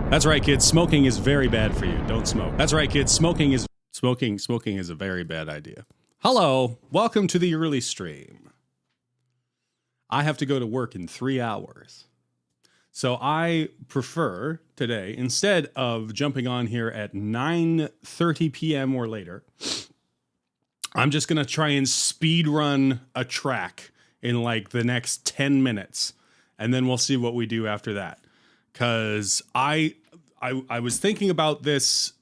That's right, kids. Smoking is very bad for you. Don't smoke. That's right, kids. Smoking is a very bad idea. Hello. Welcome to the early stream. I have to go to work in 3 hours. So I prefer today, instead of jumping on here at 9:30 p.m. or later, I'm just going to try and speed run a track in like the next 10 minutes. And then we'll see what we do after that. Because I was thinking about this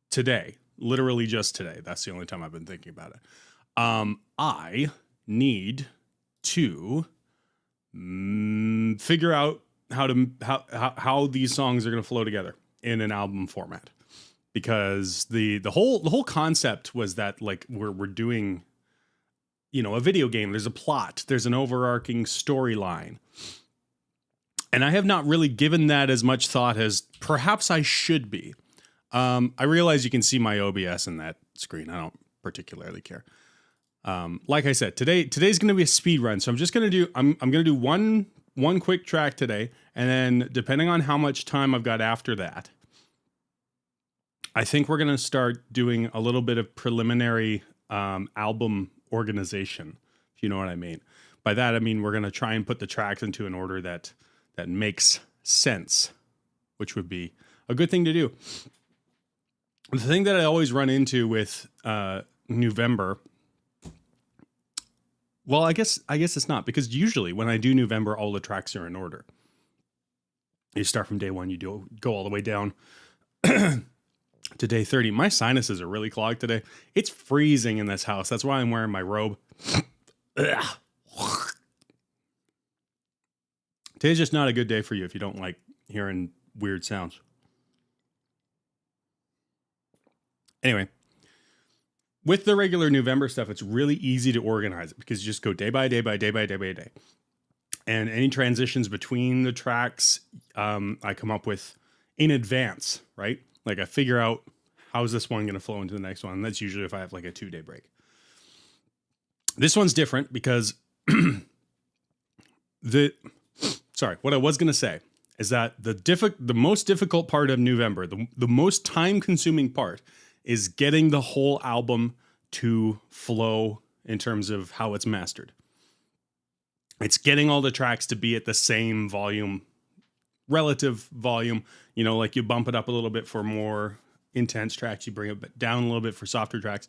today, literally just today. That's the only time I've been thinking about it. I need to figure out how these songs are going to flow together in an album format, because the whole concept was that like we're doing, a video game. There's a plot. There's an overarching storyline. And I have not really given that as much thought as perhaps I should be. I realize you can see my OBS in that screen. I don't particularly care. Like I said, today's going to be a speed run. So I'm just going to do, I'm going to do one quick track today. And then depending on how much time I've got after that, I think we're going to start doing a little bit of preliminary album organization, if you know what I mean. By that, I mean, we're going to try and put the tracks into an order that makes sense, which would be a good thing to do. The thing that I always run into with Newvember, well, I guess it's not, because usually when I do Newvember, all the tracks are in order. You start from day 1, you go all the way down to day 30. My sinuses are really clogged today. It's freezing in this house. That's why I'm wearing my robe. Today's just not a good day for you if you don't like hearing weird sounds. Anyway, with the regular Newvember stuff, it's really easy to organize it because you just go day by day by day by day by day. And any transitions between the tracks, I come up with in advance, right? Like I figure out how's this one going to flow into the next one. And that's usually if I have like a 2-day break. This one's different because what I was going to say is that the most difficult part of Newvember, the most time-consuming part, is getting the whole album to flow in terms of how it's mastered. It's getting all the tracks to be at the same volume, relative volume. Like you bump it up a little bit for more intense tracks, you bring it down a little bit for softer tracks.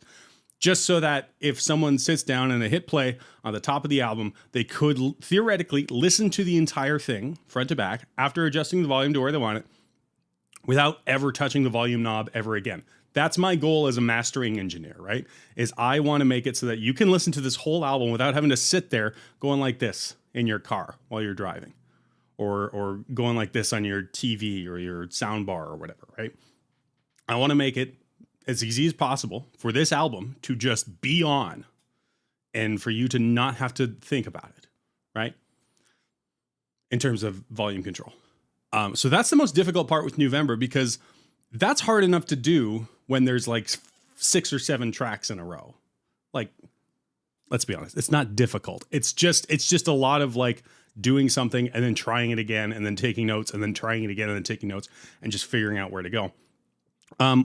Just so that if someone sits down and they hit play on the top of the album, they could theoretically listen to the entire thing front to back after adjusting the volume to where they want it without ever touching the volume knob ever again. That's my goal as a mastering engineer, right? Is I want to make it so that you can listen to this whole album without having to sit there going like this in your car while you're driving, or going like this on your TV or your soundbar or whatever, right? I want to make it as easy as possible for this album to just be on and for you to not have to think about it, right? In terms of volume control. So that's the most difficult part with Newvember, because that's hard enough to do when there's like 6 or 7 tracks in a row. Like, let's be honest, it's not difficult. It's just a lot of like doing something and then trying it again and then taking notes and then trying it again and then taking notes and just figuring out where to go.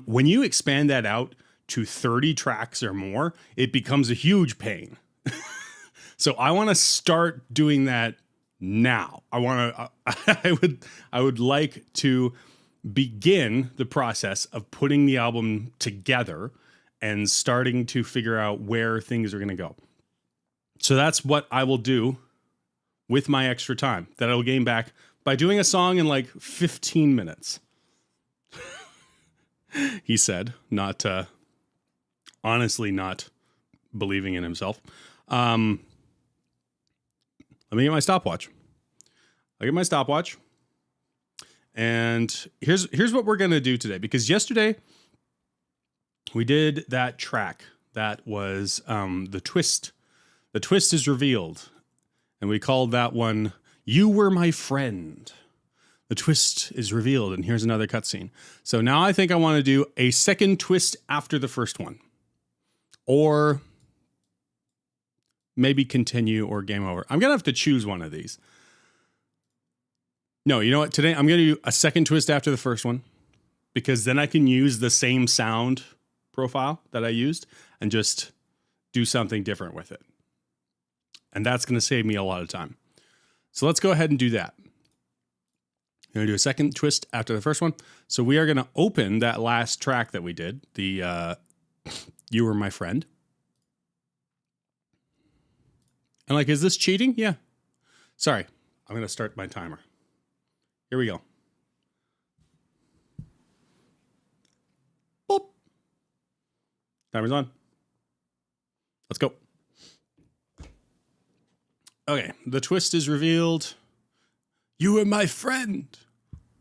When you expand that out to 30 tracks or more, it becomes a huge pain. So I want to start doing that now. I would like to begin the process of putting the album together and starting to figure out where things are going to go. So that's what I will do with my extra time that I will gain back by doing a song in like 15 minutes. He said, not honestly not believing in himself. Let me get my stopwatch. I get my stopwatch. And here's what we're going to do today, because yesterday we did that track that was the twist. The twist is revealed. And we called that one You Were My Friend. The twist is revealed, and here's another cutscene. So now I think I want to do a second twist after the first one. Or maybe continue or game over. I'm going to have to choose one of these. No, you know what? Today I'm going to do a second twist after the first one, because then I can use the same sound profile that I used and just do something different with it. And that's going to save me a lot of time. So let's go ahead and do that. I'm going to do a second twist after the first one. So we are going to open that last track that we did, the You Were My Friend. And like, is this cheating? Yeah. Sorry. I'm going to start my timer. Here we go. Boop. Timer's on. Let's go. Okay, the twist is revealed. You were my friend.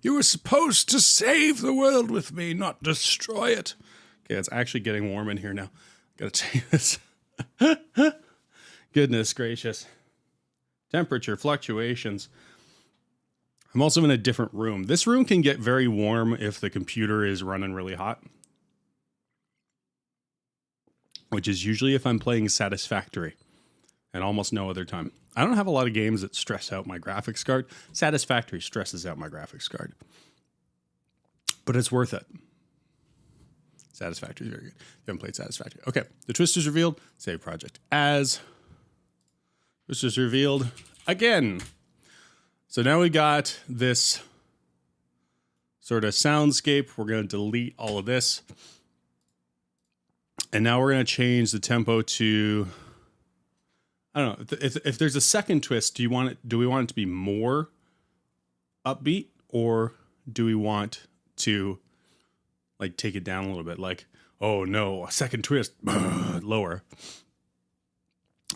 You were supposed to save the world with me, not destroy it. Okay, it's actually getting warm in here now. Gotta take this. Goodness gracious. Temperature fluctuations. I'm also in a different room. This room can get very warm if the computer is running really hot, which is usually if I'm playing Satisfactory, and almost no other time. I don't have a lot of games that stress out my graphics card. Satisfactory stresses out my graphics card, but it's worth it. Satisfactory is very good. You haven't played Satisfactory. Okay, the twist is revealed. Save project as. Twist is revealed again. So now we got this sort of soundscape. We're going to delete all of this. And now we're going to change the tempo to, I don't know, if there's a second twist, do we want it to be more upbeat, or do we want to like take it down a little bit? Like, oh no, a second twist, lower.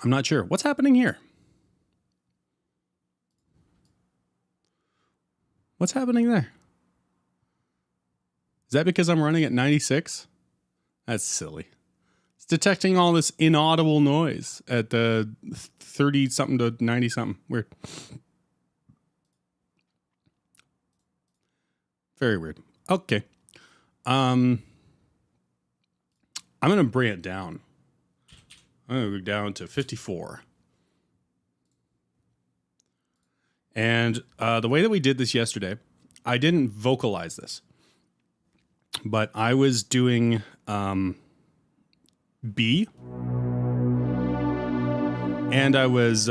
I'm not sure. What's happening here? What's happening there? Is that because I'm running at 96? That's silly. It's detecting all this inaudible noise at the 30 something to 90 something. Weird. Very weird. Okay. I'm going to bring it down. I'm going to go down to 54. And the way that we did this yesterday, I didn't vocalize this, but I was doing B, and I was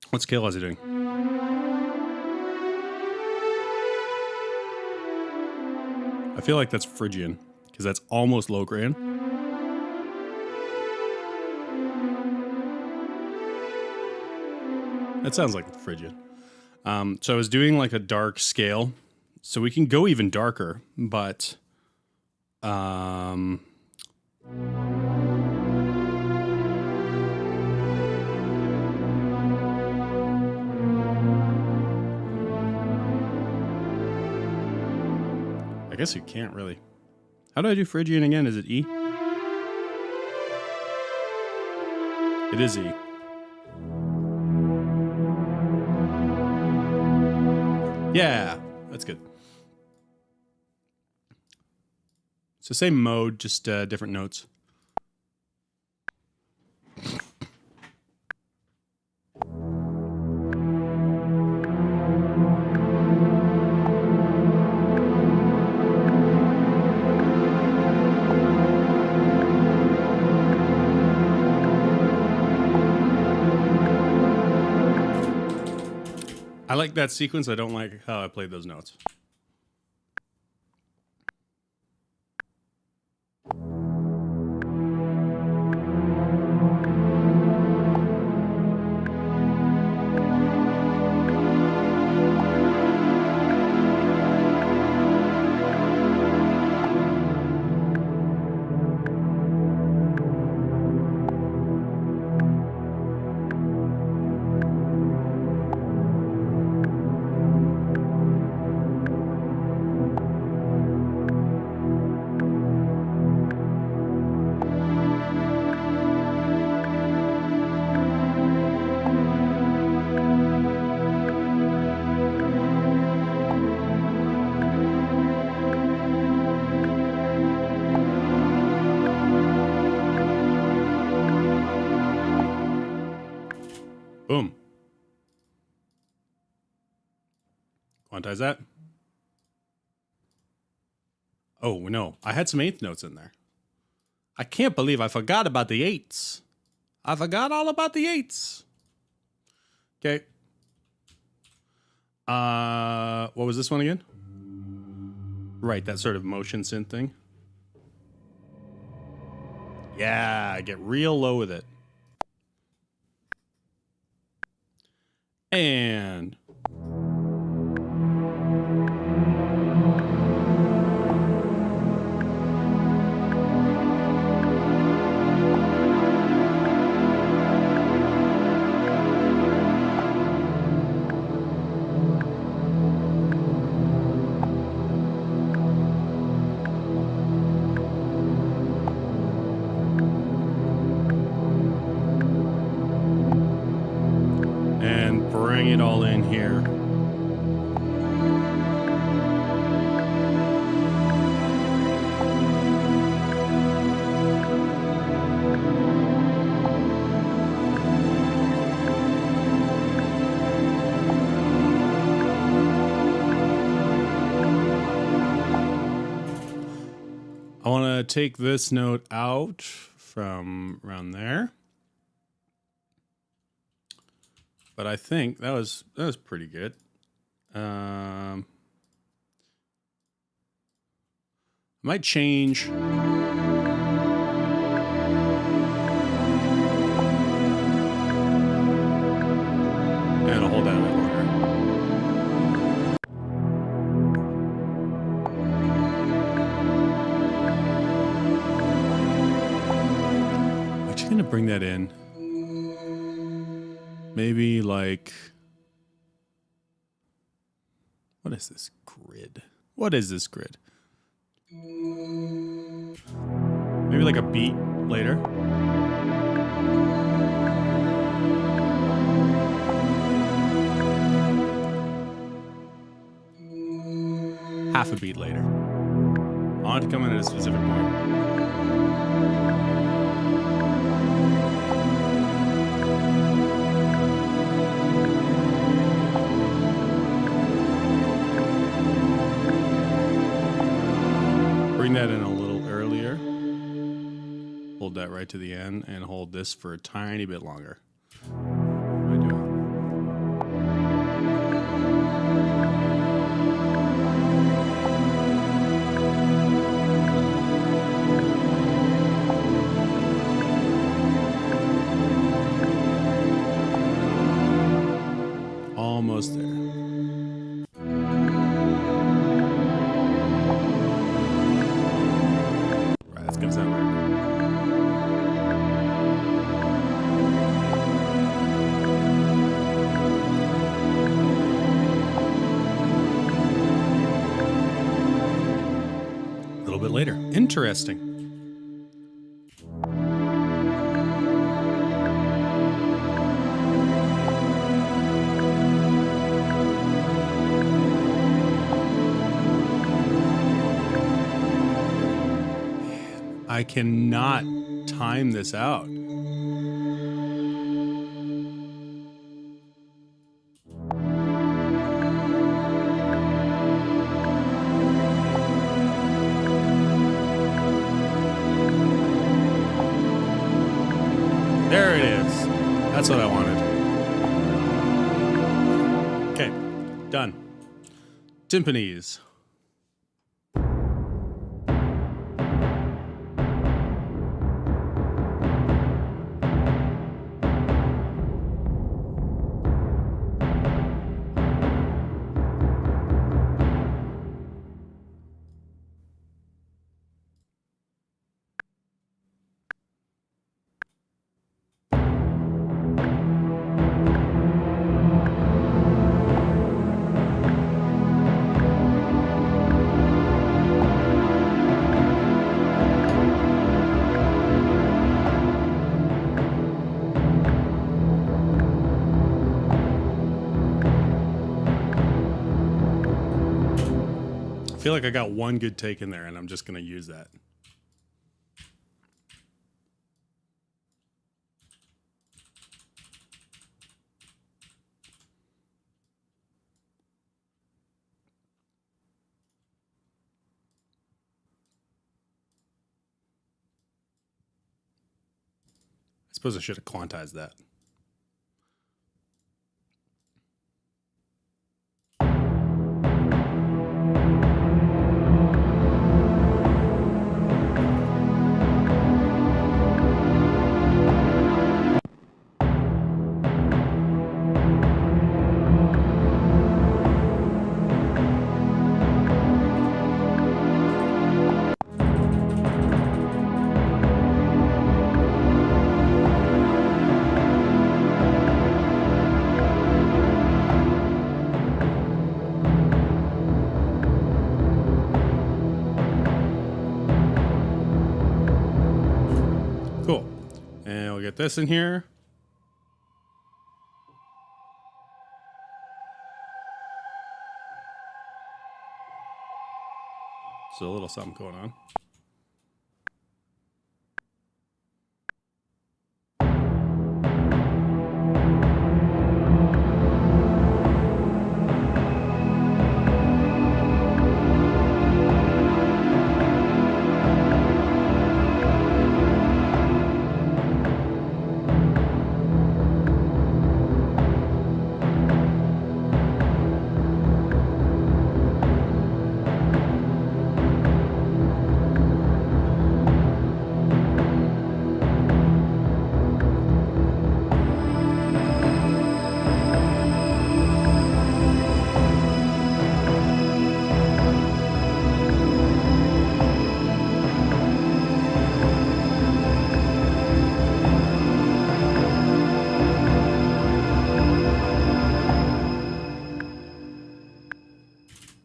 what scale was I doing? I feel like that's Phrygian, because that's almost Locrian. That sounds like Phrygian. So I was doing like a dark scale, so we can go even darker, but I guess you can't really. How do I do Phrygian again? Is it E? It is E. Yeah, that's good. So same mode, just different notes. I like that sequence. I don't like how I played those notes. Quantize that. Oh, no. I had some eighth notes in there. I can't believe I forgot about the eights. I forgot all about the eights. Okay. What was this one again? Right, that sort of motion synth thing. Yeah, get real low with it. And bring it all in here. I want to take this note out from around there. But I think that was pretty good. I might change. And I'll hold that a bit longer. I'm just gonna bring that in. Maybe like, what is this grid? What is this grid? Maybe like a beat later. Half a beat later. I want it to come in at a specific point. Bring that in a little earlier. Hold that right to the end and hold this for a tiny bit longer. What am I doing? Almost there. Right, that's gonna sound weird. A little bit later. Interesting. I cannot time this out. There it is. That's what I wanted. Okay, done. Timpanis. I feel like I got one good take in there and I'm just going to use that. suppose I should have quantized that. Cool. And we'll get this in here. So a little something going on.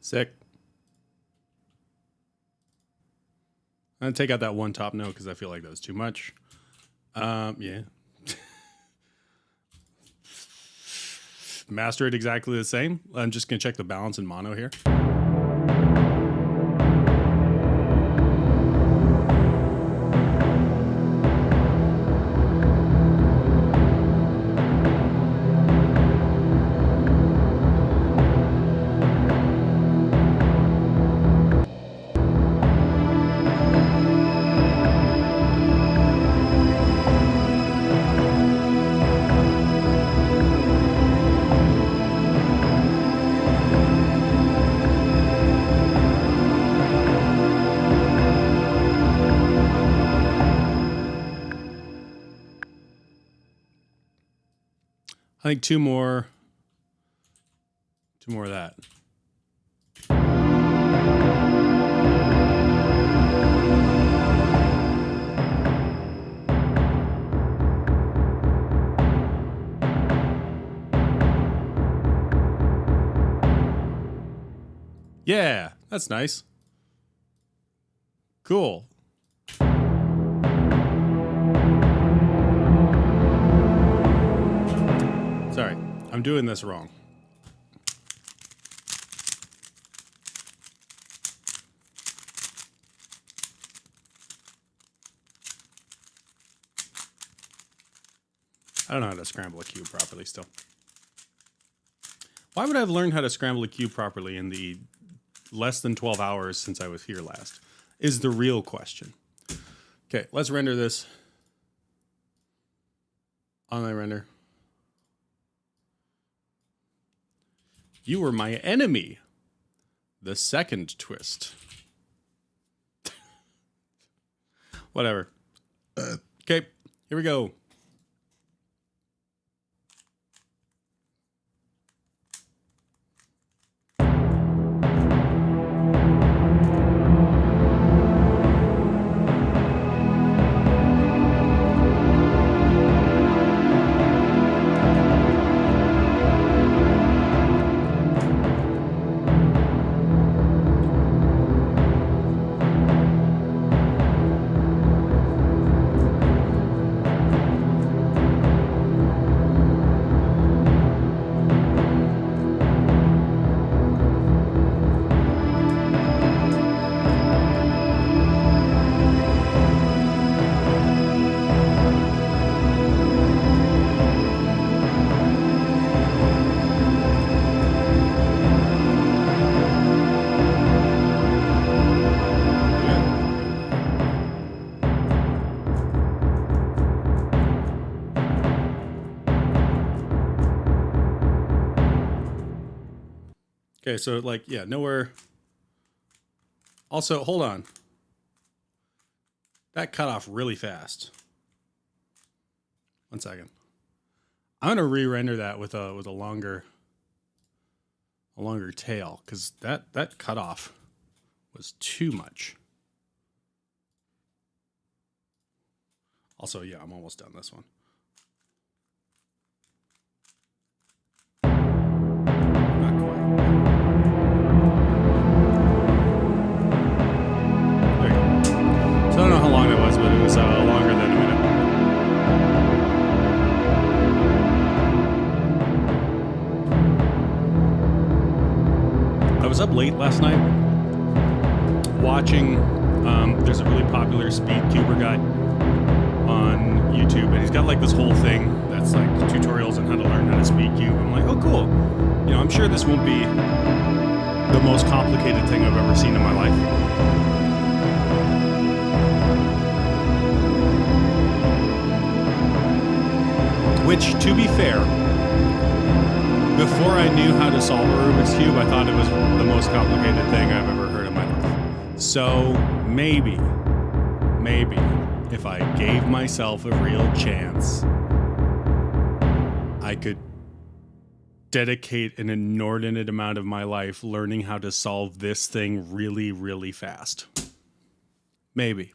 Sick. I'm going to take out that one top note because I feel like that was too much. Yeah. Master it exactly the same. I'm just going to check the balance in mono here. I think two more of that. Yeah, that's nice. Cool. Sorry, I'm doing this wrong. I don't know how to scramble a cube properly still. Why would I have learned how to scramble a cube properly in the less than 12 hours since I was here last? Is the real question. Okay, let's render this. Online render. You were my enemy. The second twist. Whatever. Okay, here we go. Okay, so like, yeah, nowhere. Also, hold on. That cut off really fast. 1 second. I'm gonna re-render that with a longer tail, because that cutoff was too much. Also, yeah, I'm almost done this one. Not quite. There you go. So I don't know how long that was, but it was longer than a minute. I was up late last night watching, there's a really popular speed cuber guy on YouTube, and he's got like this whole thing that's like tutorials on how to learn how to speed cube. I'm like, oh cool. You know, I'm sure this won't be the most complicated thing I've ever seen in my life. Which, to be fair, before I knew how to solve a Rubik's Cube, I thought it was the most complicated thing I've ever heard in my life. So maybe, if I gave myself a real chance, I could dedicate an inordinate amount of my life learning how to solve this thing really, really fast. Maybe.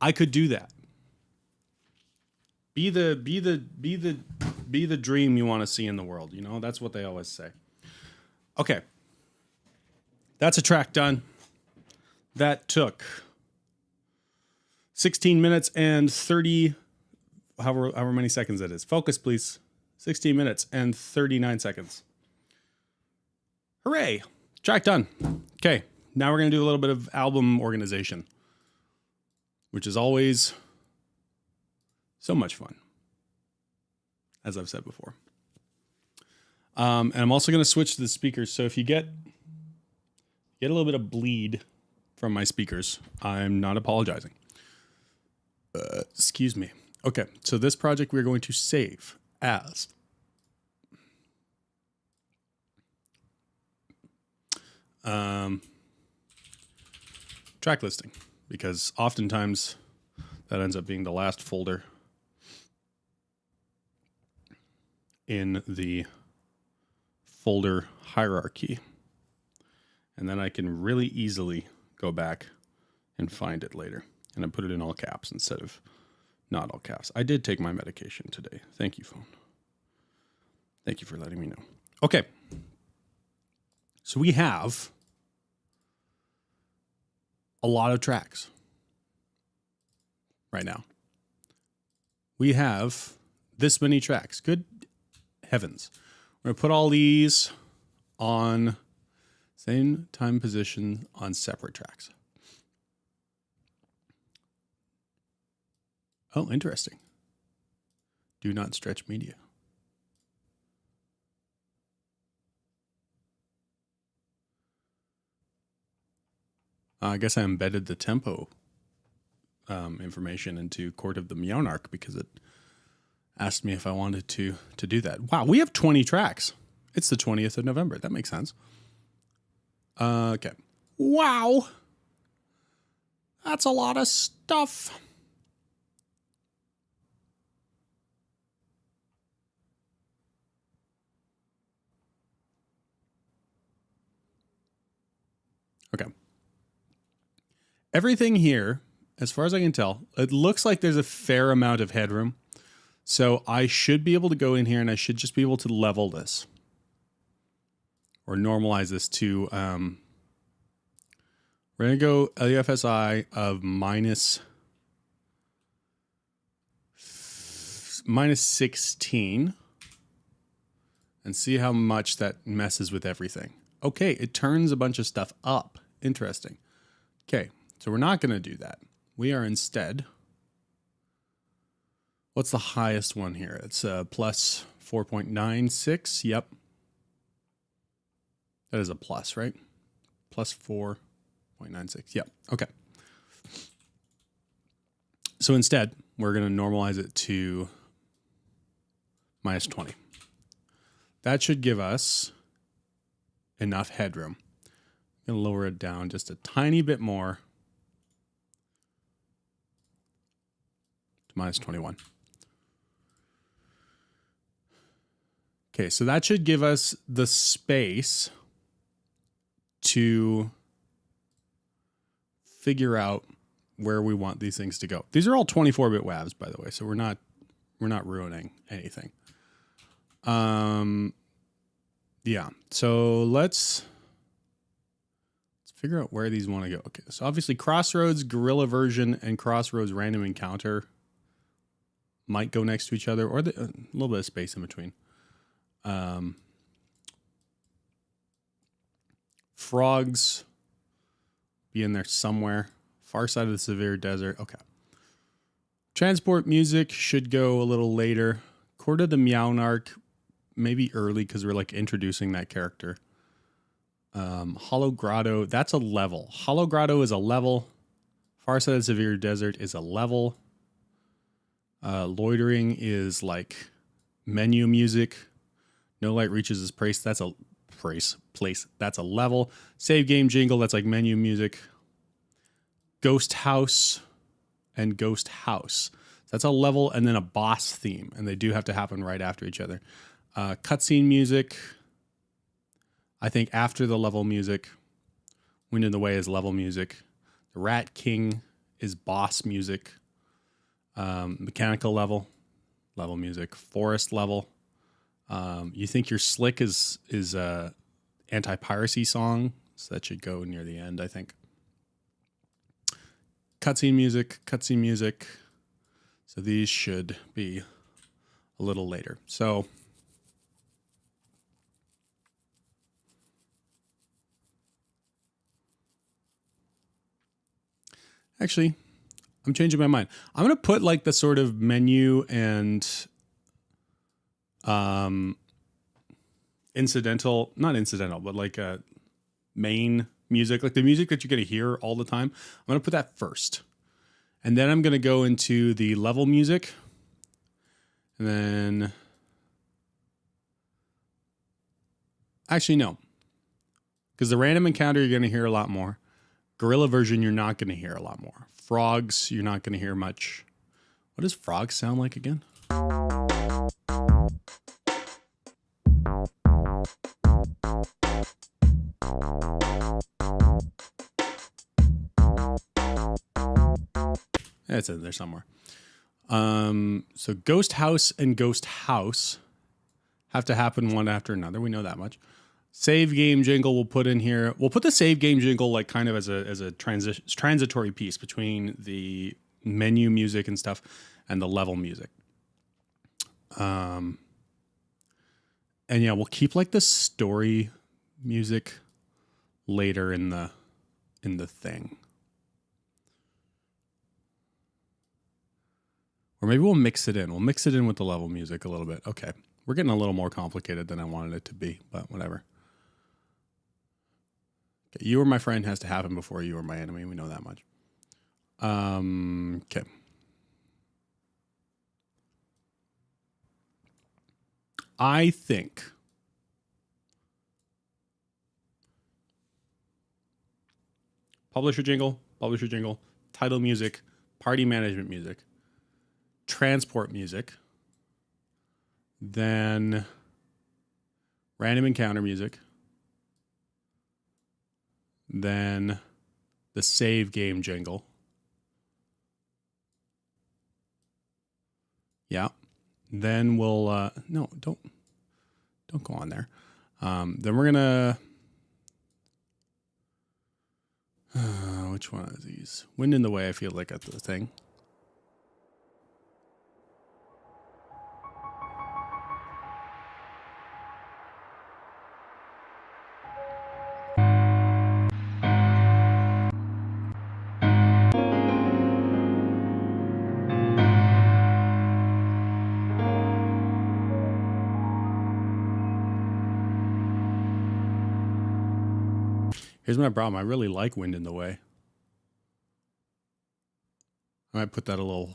I could do that. Be the dream you want to see in the world, you know? That's what they always say. Okay. That's a track done. That took 16 minutes and 30, however many seconds it is. Focus, please. 16 minutes and 39 seconds. Hooray. Track done. Okay. Now we're going to do a little bit of album organization, which is always so much fun, as I've said before. And I'm also going to switch to the speakers. So if you get a little bit of bleed from my speakers, I'm not apologizing. Excuse me. Okay, so this project we're going to save as track listing, because oftentimes that ends up being the last folder in the folder hierarchy. And then I can really easily go back and find it later. And I put it in all caps instead of not all caps. I did take my medication today. Thank you, phone. Thank you for letting me know. Okay. So we have a lot of tracks right now. We have this many tracks. Good heavens. We're going to put all these on same time position on separate tracks. Oh, interesting. Do not stretch media. I guess I embedded the tempo information into Court of the Meownarch because it asked me if I wanted to do that. Wow, we have 20 tracks. It's the 20th of November. That makes sense. Okay. Wow. That's a lot of stuff. Okay. Everything here, as far as I can tell, it looks like there's a fair amount of headroom. So I should be able to go in here and I should just be able to level this or normalize this to, we're going to go LUFSI of minus 16 and see how much that messes with everything. Okay, it turns a bunch of stuff up. Interesting. Okay, so we're not going to do that. We are instead, what's the highest one here? It's plus 4.96. Yep. That is a plus, right? Plus 4.96. Yep. Okay. So instead, we're going to normalize it to minus 20. That should give us enough headroom. I'm going to lower it down just a tiny bit more to minus 21. Okay, so that should give us the space to figure out where we want these things to go. These are all 24-bit WAVs, by the way, so we're not ruining anything. Yeah, so let's figure out where these want to go. Okay, so obviously Crossroads Guerrilla version and Crossroads Random Encounter might go next to each other, or a little bit of space in between. Frogs be in there somewhere. Far Side of the Severe Desert. Okay. Transport Music should go a little later. Court of the Meownarch, maybe early because we're like introducing that character. Hollow Grotto, that's a level. Hollow Grotto is a level. Far Side of the Severe Desert is a level. Loitering is like menu music. No Light Reaches Its Place. That's a place. That's a level. Save Game Jingle. That's like menu music. Ghost House and Ghost House. That's a level and then a boss theme, and they do have to happen right after each other. Cutscene music. I think after the level music. Wind in the Way is level music. The Rat King is boss music. Mechanical level music. Forest level. You Think You're Slick is a anti-piracy song, so that should go near the end, I think. Cutscene music. So these should be a little later. So actually, I'm changing my mind. I'm going to put like the sort of menu and not incidental, but like a main music, like the music that you're going to hear all the time. I'm going to put that first. And then I'm going to go into the level music. And then actually, no, because the random encounter, you're going to hear a lot more. Guerrilla version, you're not going to hear a lot more. Frogs, you're not going to hear much. What does frogs sound like again? It's in there somewhere. So Ghost House and Ghost House have to happen one after another. We know that much. Save Game Jingle we'll put in here. We'll put the Save Game Jingle like kind of as a transitory piece between the menu music and stuff and the level music. And yeah, we'll keep like the story music later in the thing. Or maybe we'll mix it in. We'll mix it in with the level music a little bit. Okay. We're getting a little more complicated than I wanted it to be, but whatever. Okay. You Are My Friend has to happen before You Are My Enemy. We know that much. Okay. I think publisher jingle, title music, party management music, transport music, then random encounter music, then the save game jingle. Yeah. Then we'll no, don't go on there. Then we're gonna which one of these? Wind in the Way, I feel like that's the thing. Here's my problem. I really like Wind in the Way. I might put that a little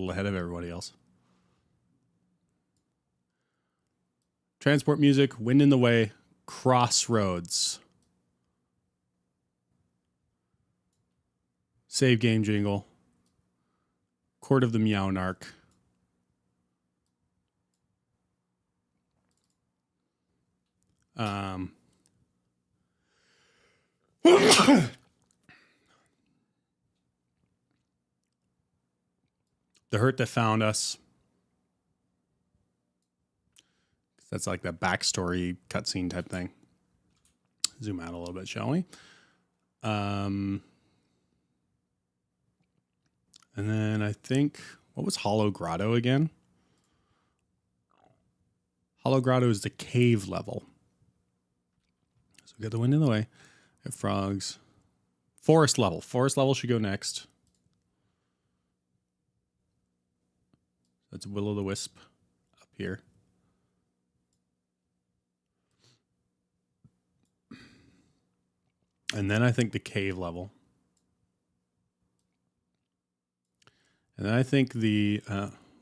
ahead of everybody else. Transport music, Wind in the Way, Crossroads. Save game jingle. Court of the Meownarch. The Hurt That Found Us. That's like that backstory cutscene type thing. Zoom out a little bit, shall we? And then I think, what was Hollow Grotto again? Hollow Grotto is the cave level. So we got the wind in the way. We have frogs. Forest level. Forest level should go next. That's Will-o'-the-Wisp up here. And then I think the cave level. And then I think the,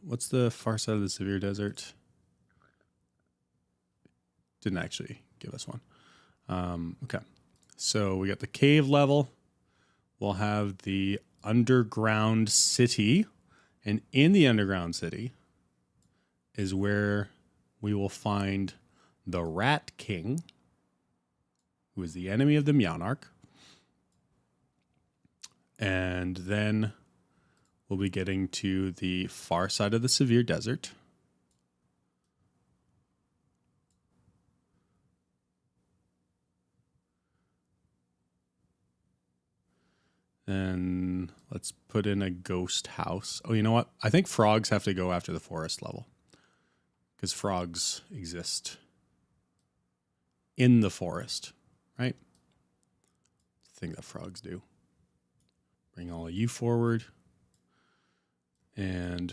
what's the far side of the severe desert? Didn't actually give us one. Okay. So we got the cave level. We'll have the underground city. And in the underground city is where we will find the Rat King, who is the enemy of the Meownarch. And then we'll be getting to the far side of the severe desert. And let's put in a ghost house. Oh, you know what? I think frogs have to go after the forest level, because frogs exist in the forest, right? It's the thing that frogs do. Bring all of you forward. And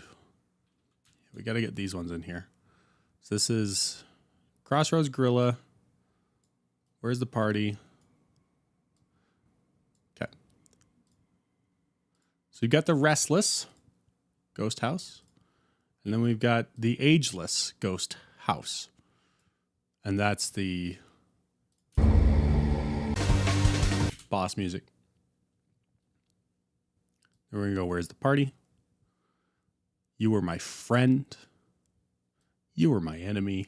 we got to get these ones in here. So this is Crossroads Gorilla. Where's the party? Okay. So we've got the Restless Ghost House. And then we've got the Ageless Ghost House. And that's the boss music. Then we're going to go, where's the party? You were my friend. You were my enemy.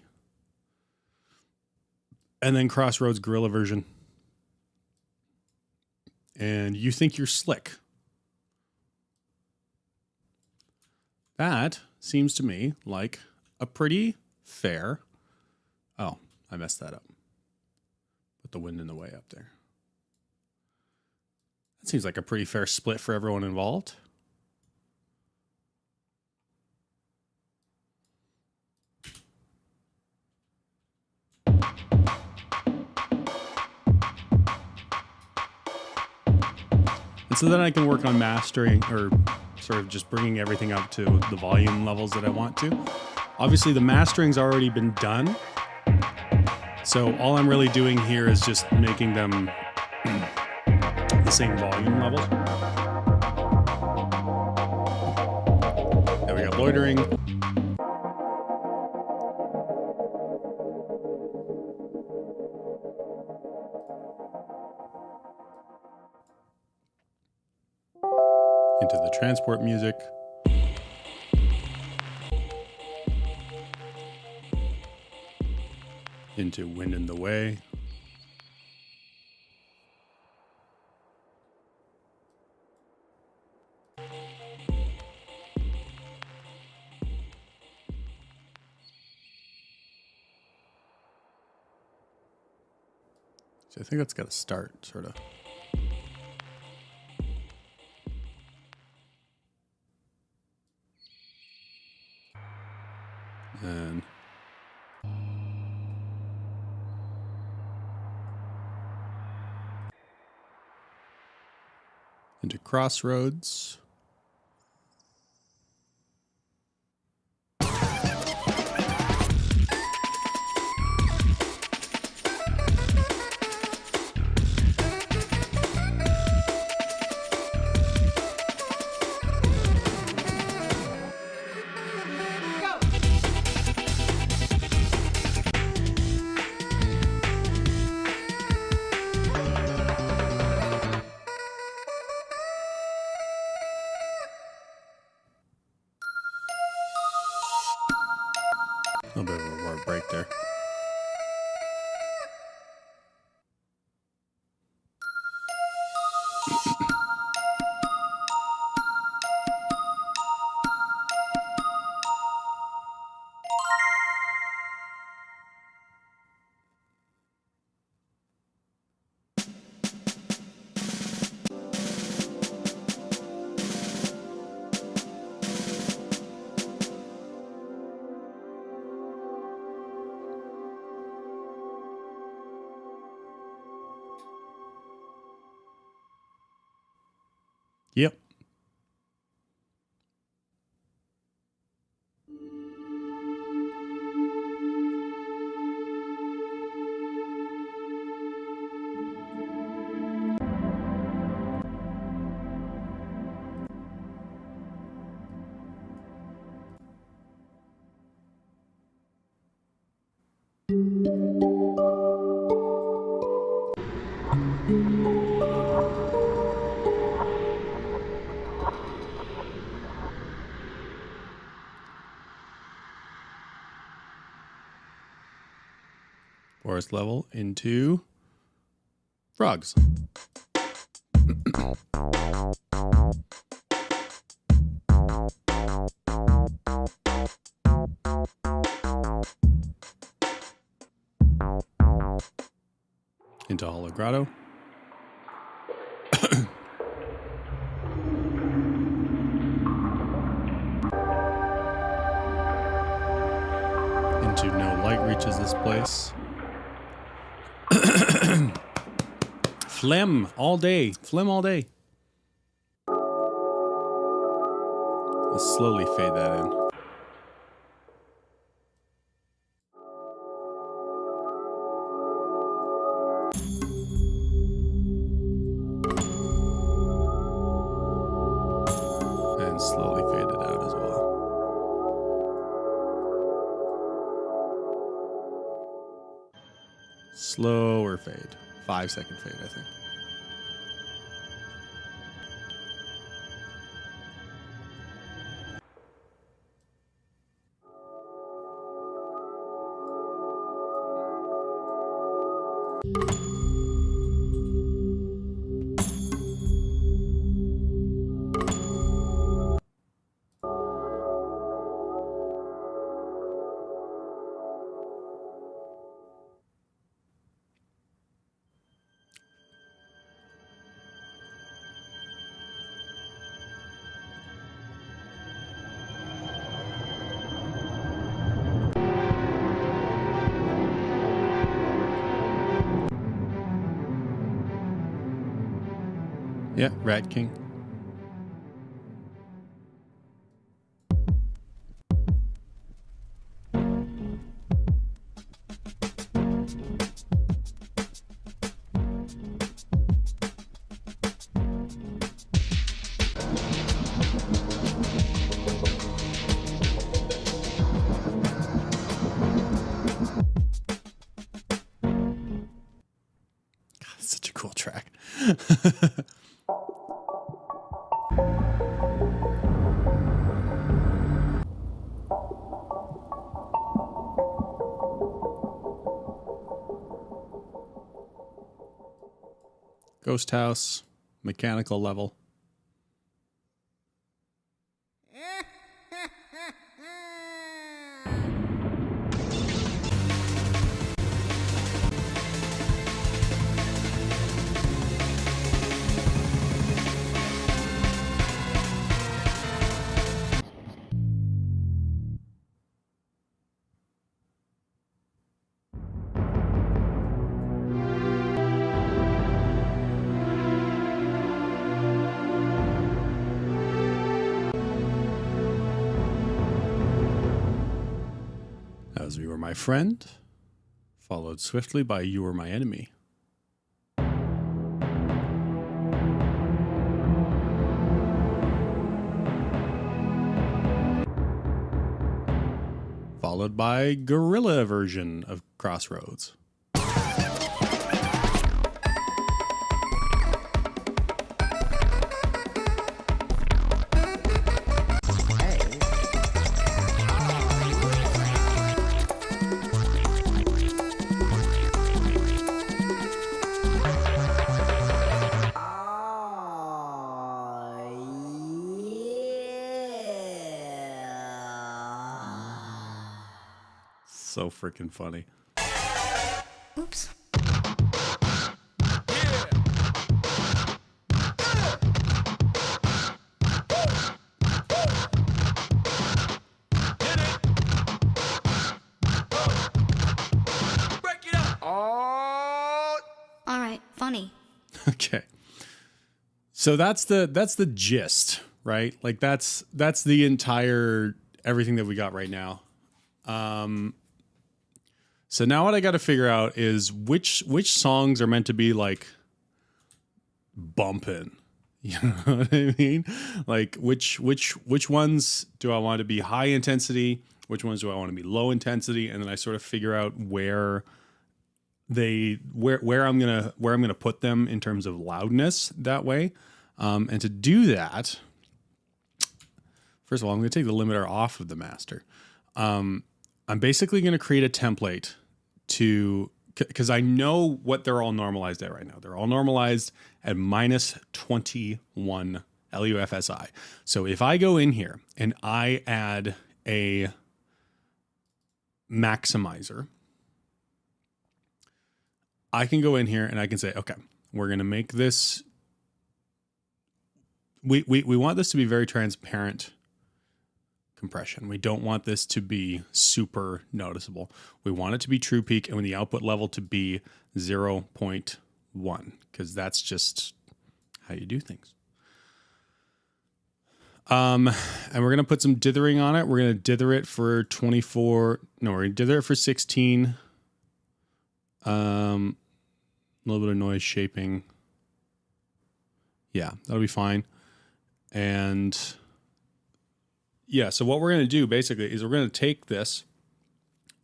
And then Crossroads Gorilla version. And you think you're slick. That seems to me like a pretty fair... Oh, I messed that up. Put the wind in the way up there. That seems like a pretty fair split for everyone involved. And so then I can work on mastering, or sort of just bringing everything up to the volume levels that I want to. Obviously, the mastering's already been done. So all I'm really doing here is just making them the same volume level. There we got loitering. Into the transport music. Into Wind in the Way. So I think that's got to start, sort of. And into Crossroads. right there. Yep. Forest level into frogs. Into Hollow Grotto. Into No Light Reaches this place. Phlegm all day. Phlegm all day. Let's slowly fade that in. And slowly fade it out as well. Slower fade. 5-second fade, I think. Yeah, Rat King. God, it's such a cool track. Ghost House, mechanical level. As You Were My Friend, followed swiftly by You Were My Enemy. Followed by Guerrilla version of Crossroads. So freaking funny. Oops. All right, funny. Okay. So that's the gist, right? Like that's the entire everything that we got right now. So now what I got to figure out is which songs are meant to be like bumping. You know what I mean? Like which ones do I want to be high intensity? Which ones do I want to be low intensity? And then I sort of figure out where I'm gonna put them in terms of loudness that way. And to do that, first of all, I'm gonna take the limiter off of the master. I'm basically gonna create a template because I know what they're all normalized at right now. They're all normalized at minus 21 LUFSI. So if I go in here and I add a maximizer, I can go in here and I can say, okay, we're going to make this. We want this to be very transparent compression. We don't want this to be super noticeable. We want it to be true peak and when the output level to be 0.1 because that's just how you do things. And we're going to put some dithering on it. We're going to dither it for 24. No, we're going to dither it for 16. A little bit of noise shaping. Yeah, that'll be fine. And yeah, so what we're going to do basically is we're going to take this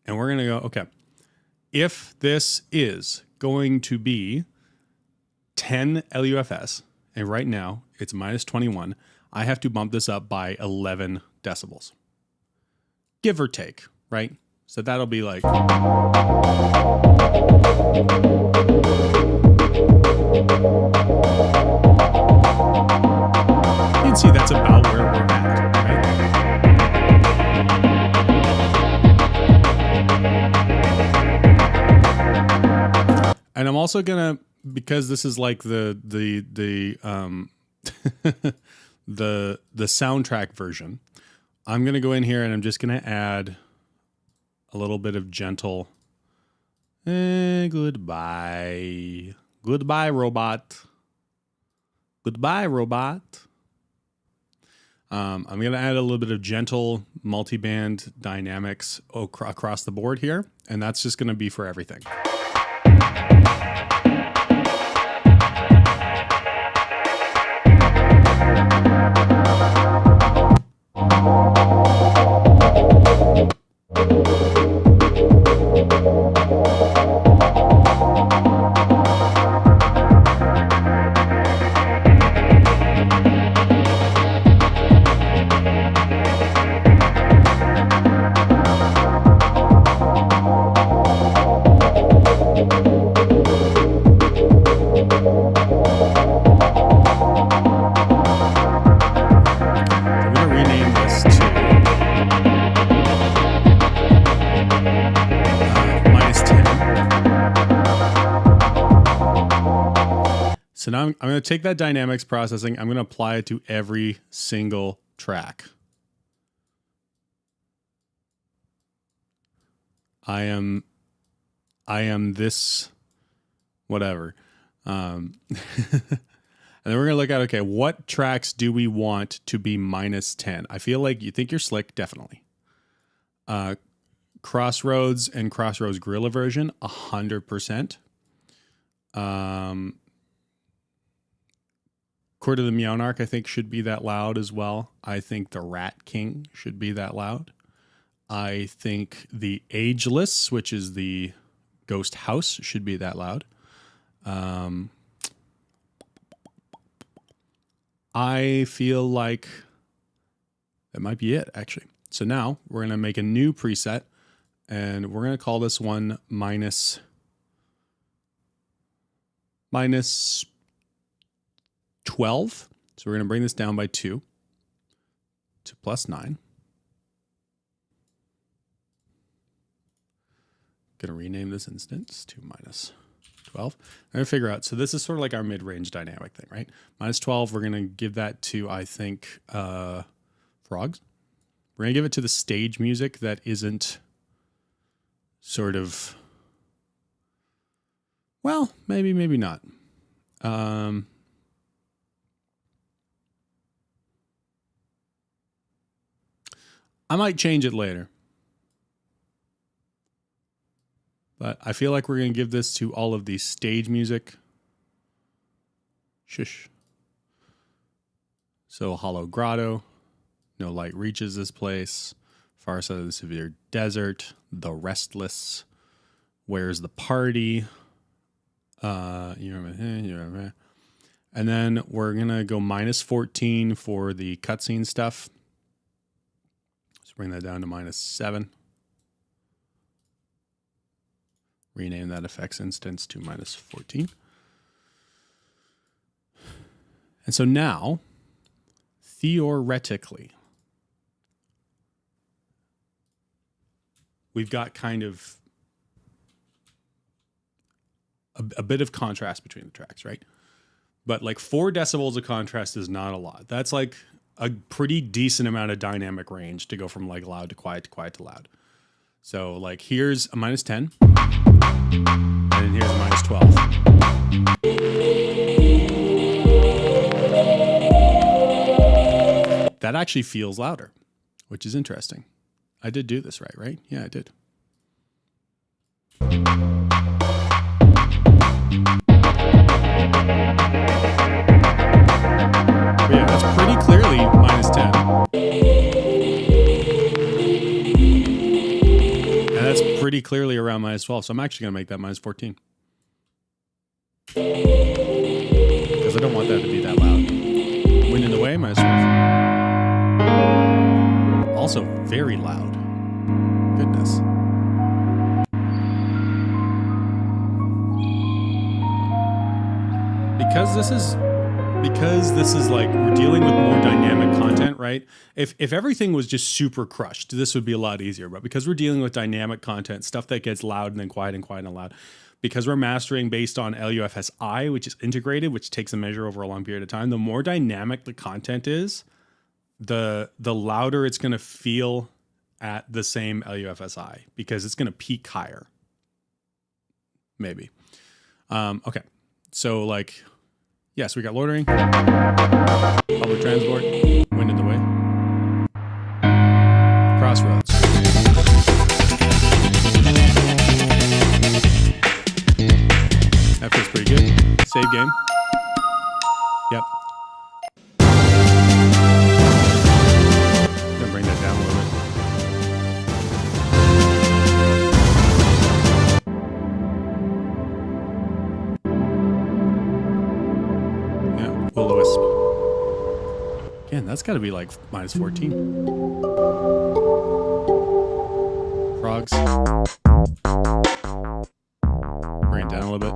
and we're going to go, okay, if this is going to be 10 LUFS, and right now it's minus 21, I have to bump this up by 11 decibels. Give or take, right? So that'll be like... You can see that's about where we're at, right? And I'm also gonna, because this is like the the soundtrack version, I'm gonna go in here and I'm just gonna add a little bit of gentle goodbye robot. Goodbye, robot. I'm going to add a little bit of gentle multiband dynamics across the board here, and that's just going to be for everything. So now I'm going to take that dynamics processing, I'm going to apply it to every single track. I am this whatever. And then we're going to look at, okay, what tracks do we want to be minus 10? I feel like you think you're slick, definitely. Crossroads and Crossroads Gorilla version, 100%. Court of the Meownarch, I think, should be that loud as well. I think the Rat King should be that loud. I think the Ageless, which is the Ghost House, should be that loud. I feel like that might be it, actually. So now we're going to make a new preset, and we're going to call this one minus 12. So we're going to bring this down by 2 to plus 9. going to rename this instance to minus 12. I'm going to figure out, so this is sort of like our mid-range dynamic thing, right? Minus 12, we're going to give that to, I think, frogs. We're going to give it to the stage music that isn't sort of, well, maybe not. I might change it later. But I feel like we're going to give this to all of the stage music. Shush. So Hollow Grotto. No light reaches this place. Far side of the severe desert. The Restless. Where's the party? And then we're going to go minus 14 for the cutscene stuff. Let's bring that down to minus 7. Rename that effects instance to minus 14. And so now, theoretically, we've got kind of a bit of contrast between the tracks, right? But like 4 decibels of contrast is not a lot. That's like a pretty decent amount of dynamic range to go from like loud to quiet to quiet to loud. So like here's a minus 10 and here's a minus 12. That actually feels louder, which is interesting. I did do this right? Yeah, I did. But yeah, that's pretty clearly minus 10. And that's pretty clearly around minus 12. So I'm actually going to make that minus 14. Because I don't want that to be that loud. Wind in the way, minus 12. Also very loud. Goodness. Because this is like we're dealing with more dynamic content, right? If everything was just super crushed, this would be a lot easier. But because we're dealing with dynamic content, stuff that gets loud and then quiet and quiet and loud, because we're mastering based on LUFSI, which is integrated, which takes a measure over a long period of time, the more dynamic the content is, the louder it's going to feel at the same LUFSI, because it's going to peak higher. Maybe. Okay. So like, yes, we got loitering, public transport, wind in the way, crossroads. That feels pretty good. Save game. Yep. Gonna bring that down a little bit. Will-o-wisp. Again, that's got to be like minus 14. Frogs. Bring it down a little bit.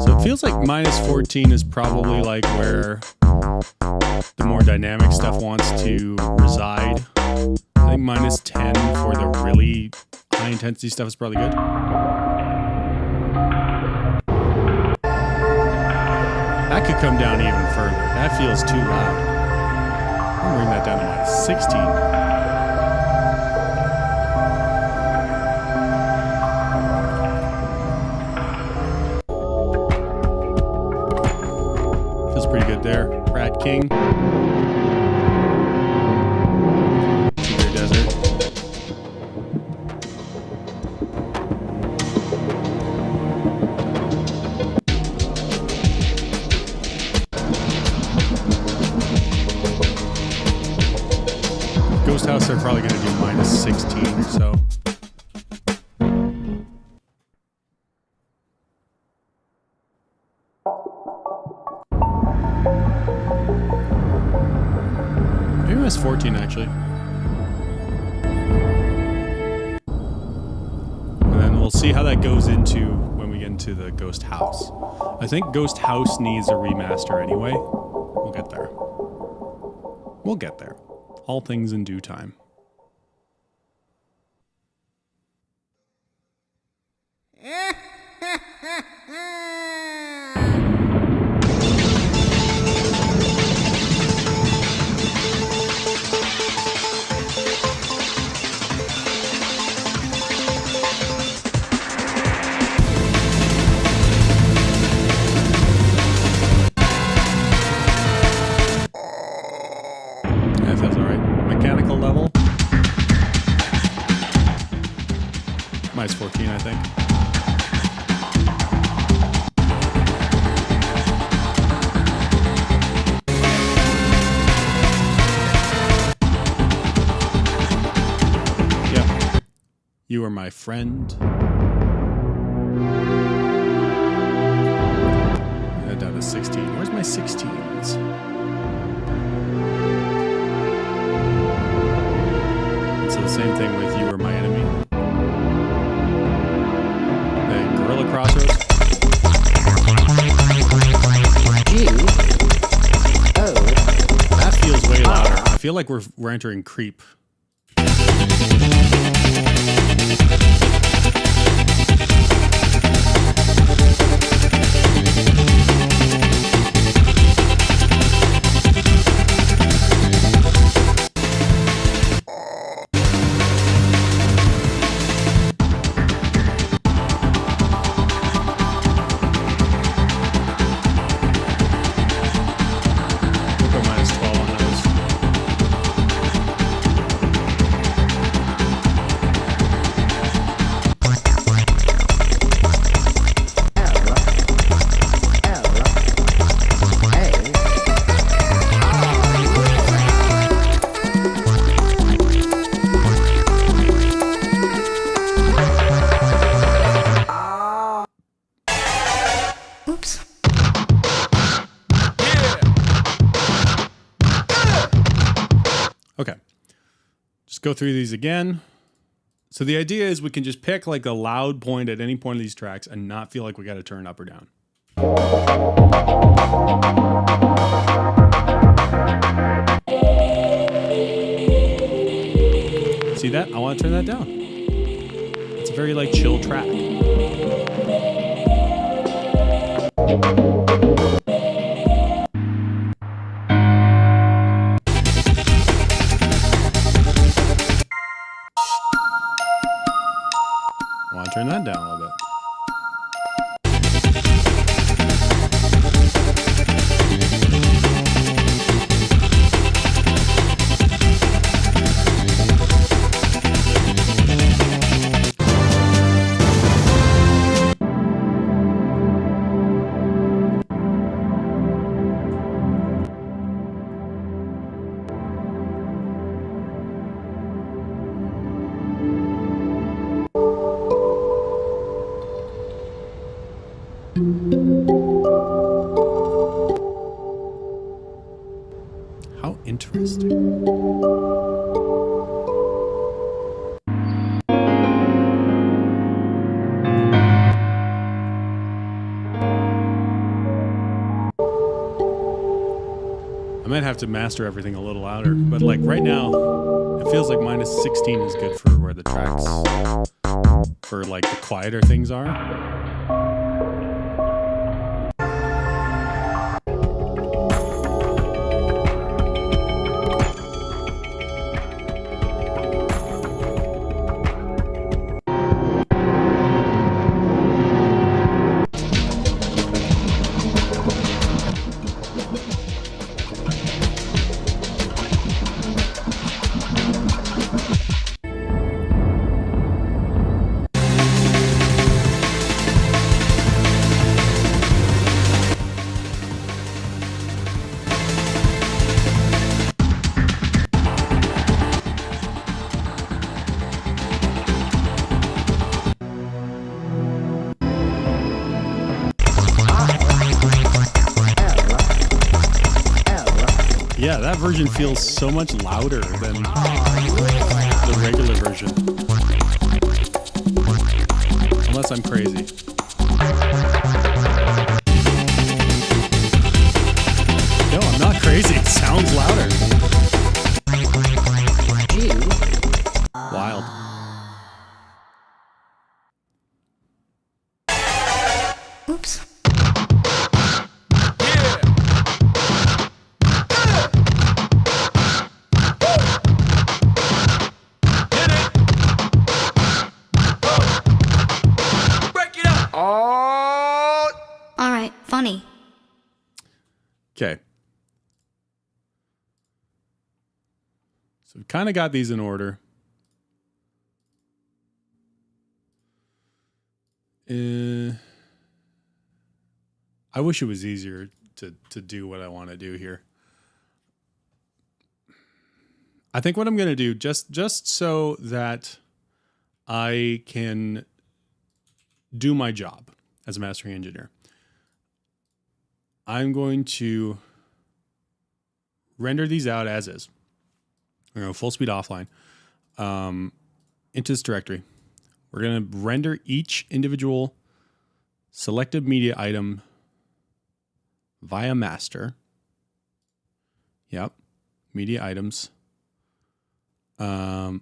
So it feels like minus 14 is probably like where the more dynamic stuff wants to reside. I think minus 10 for the really high intensity stuff is probably good. That could come down even further. That feels too loud. I'll bring that down to minus 16. Feels pretty good there. Rat King. Severe Desert. Ghost House, they're probably going to do minus 16 or so. Maybe minus 14 actually. And then we'll see how that goes into when we get into to the Ghost House. I think Ghost House needs a remaster anyway. We'll get there. We'll get there. All things in due time. That feels alright. Mechanical level. Minus 14, I think. Yeah. You are my friend. Down to 16. Where's my 16s? So the same thing with you are my enemy. Then Gorilla Crossroads. That feels way louder. I feel like we're entering creep. Oops. Okay. Just go through these again. So the idea is we can just pick like a loud point at any point of these tracks and not feel like we got to turn up or down. See that? I want to turn that down. It's a very like chill track. I want to turn that down a little bit. How interesting. I might have to master everything a little louder, but like right now, it feels like minus 16 is good for where the tracks, for like the quieter things are. Yeah, that version feels so much louder than the regular version. Unless I'm crazy. No, I'm not crazy. It sounds louder. Wild. Oops. All right, funny. Okay. So we've kind of got these in order. I wish it was easier to do what I want to do here. I think what I'm going to do, just so that I can do my job as a mastering engineer, I'm going to render these out as is. We're going to go full speed offline into this directory. We're going to render each individual selected media item via master. Yep. Media items. No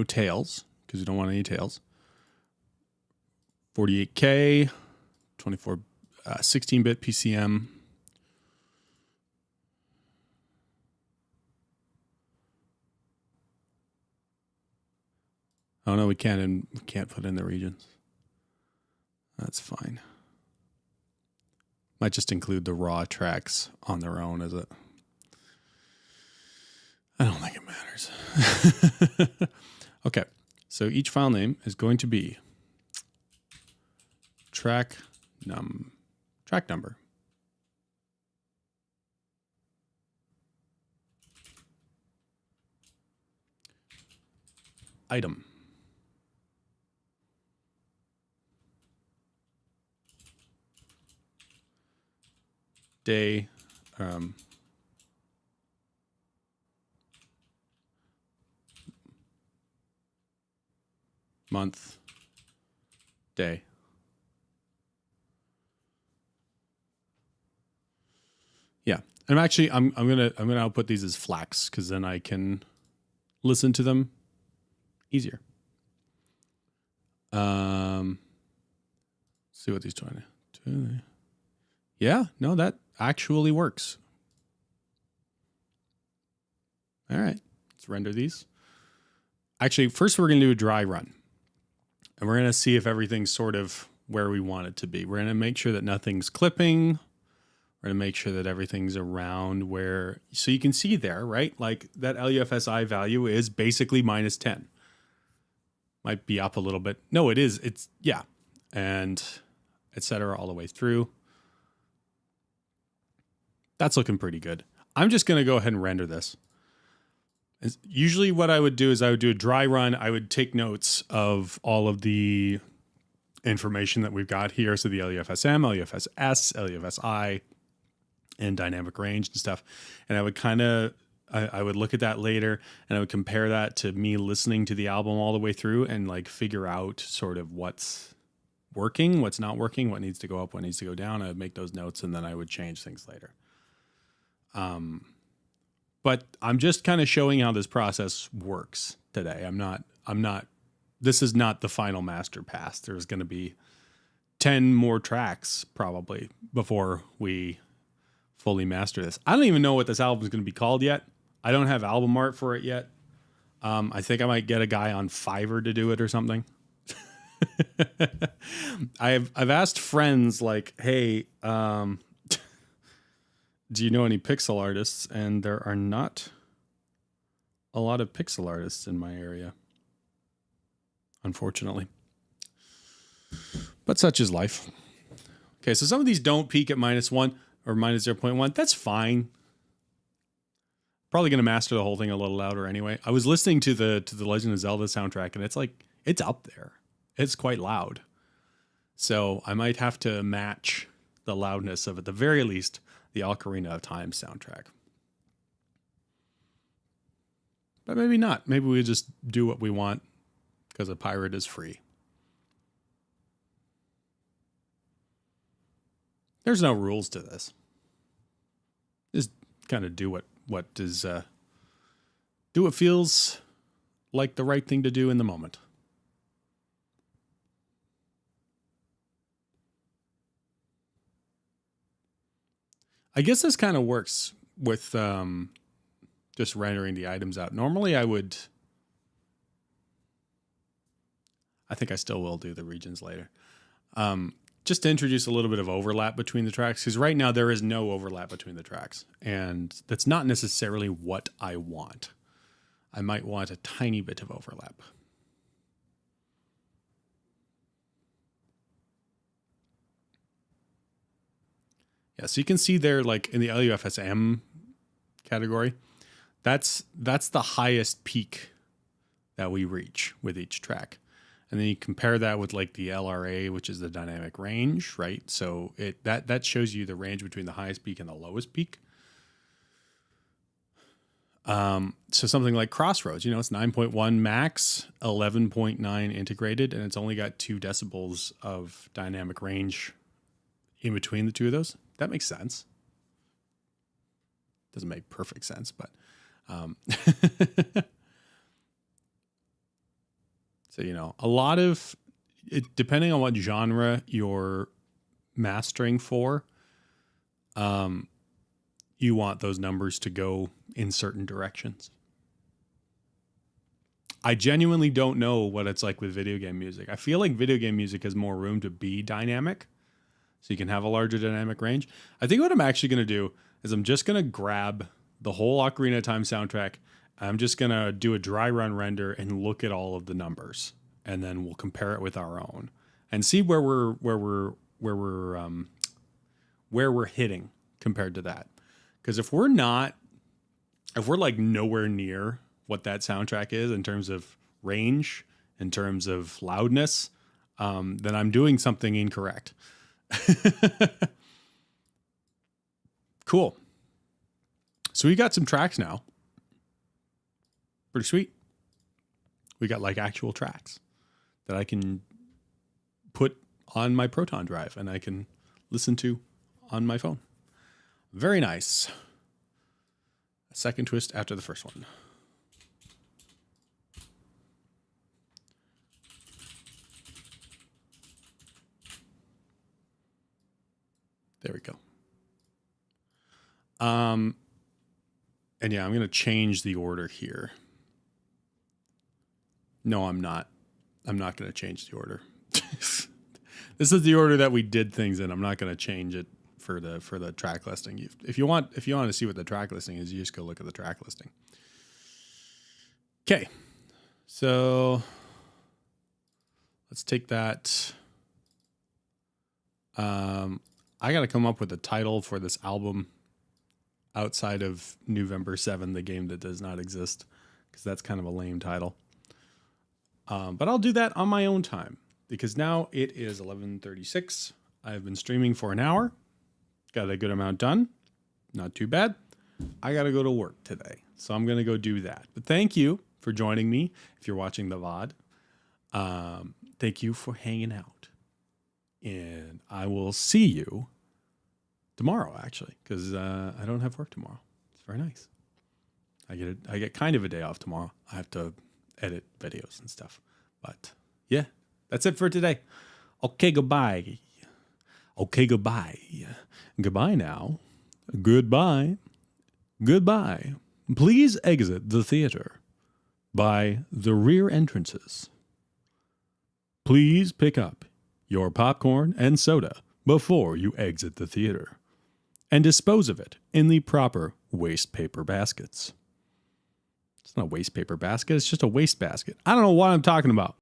tails, because we don't want any tails. 48K, 16-bit PCM. Oh no, we can't put in the regions. That's fine. Might just include the raw tracks on their own, is it? I don't think it matters. Okay, so each file name is going to be track number. Item. Day. Month. Day. Yeah. And I'm gonna output these as flags, because then I can listen to them easier. See what these trying to do. Yeah, no, that actually works. All right, let's render these. Actually, first we're gonna do a dry run. And we're gonna see if everything's sort of where we want it to be. We're gonna make sure that nothing's clipping. We're gonna make sure that everything's around where, so you can see there, right? Like that LUFSI value is basically -10. Might be up a little bit. No, it is. It's, yeah. And et cetera, all the way through. That's looking pretty good. I'm just going to go ahead and render this. Usually what I would do is I would do a dry run. I would take notes of all of the information that we've got here. So the LUFSM, LUFSS, LUFSI, and dynamic range and stuff. And I would I would look at that later, and I would compare that to me listening to the album all the way through and like figure out sort of what's working, what's not working, what needs to go up, what needs to go down. I would make those notes, and then I would change things later. But I'm just kind of showing how this process works today. This is not the final master pass. There's going to be 10 more tracks probably before we fully master this. I don't even know what this album is going to be called yet. I don't have album art for it yet. I think I might get a guy on Fiverr to do it or something. I've asked friends like, hey, do you know any pixel artists? And there are not a lot of pixel artists in my area, unfortunately. But such is life. Okay, so some of these don't peak at -1 or -0.1. That's fine. Probably going to master the whole thing a little louder anyway. I was listening to the Legend of Zelda soundtrack, and it's up there. It's quite loud. So I might have to match the loudness of, at the very least, the Ocarina of Time soundtrack. But maybe not. Maybe we just do what we want because a pirate is free. There's no rules to this. Just kind of do what feels like the right thing to do in the moment. I guess this kind of works with just rendering the items out. Normally I think I still will do the regions later. Just to introduce a little bit of overlap between the tracks, because right now there is no overlap between the tracks, and that's not necessarily what I want. I might want a tiny bit of overlap. Yeah, so you can see there, like in the LUFSM category, that's the highest peak that we reach with each track. And then you compare that with like the LRA, which is the dynamic range, right? So that shows you the range between the highest peak and the lowest peak. So something like Crossroads, it's 9.1 max, 11.9 integrated, and it's only got 2 decibels of dynamic range in between the two of those. That makes sense. Doesn't make perfect sense, but so, a lot of it, depending on what genre you're mastering for, you want those numbers to go in certain directions. I genuinely don't know what it's like with video game music. I feel like video game music has more room to be dynamic, so you can have a larger dynamic range. I think what I'm actually going to do is I'm just going to grab the whole Ocarina of Time soundtrack. I'm just going to do a dry run render and look at all of the numbers, and then we'll compare it with our own and see where we're hitting compared to that. Because if we're like nowhere near what that soundtrack is in terms of range, in terms of loudness, then I'm doing something incorrect. Cool. So we got some tracks now. Pretty sweet. We got like actual tracks that I can put on my Proton drive and I can listen to on my phone. Very nice. A second twist after the first one. There we go. And yeah, I'm going to change the order here. No, I'm not. I'm not going to change the order. This is the order that we did things in. I'm not going to change it for the track listing. If you want to see what the track listing is, you just go look at the track listing. Okay. So let's take that. I got to come up with a title for this album outside of Newvember 7, the game that does not exist, because that's kind of a lame title. But I'll do that on my own time, because now it is 11:36. I've been streaming for an hour. Got a good amount done. Not too bad. I got to go to work today, so I'm going to go do that. But thank you for joining me if you're watching the VOD. Thank you for hanging out. And I will see you tomorrow, actually, because I don't have work tomorrow. It's very nice. I get kind of a day off tomorrow. I have to edit videos and stuff. But yeah, that's it for today. Okay, goodbye. Okay, goodbye. Goodbye now. Goodbye. Goodbye. Please exit the theater by the rear entrances. Please pick up your popcorn and soda before you exit the theater, and dispose of it in the proper waste paper baskets. It's not a waste paper basket, it's just a waste basket. I don't know what I'm talking about.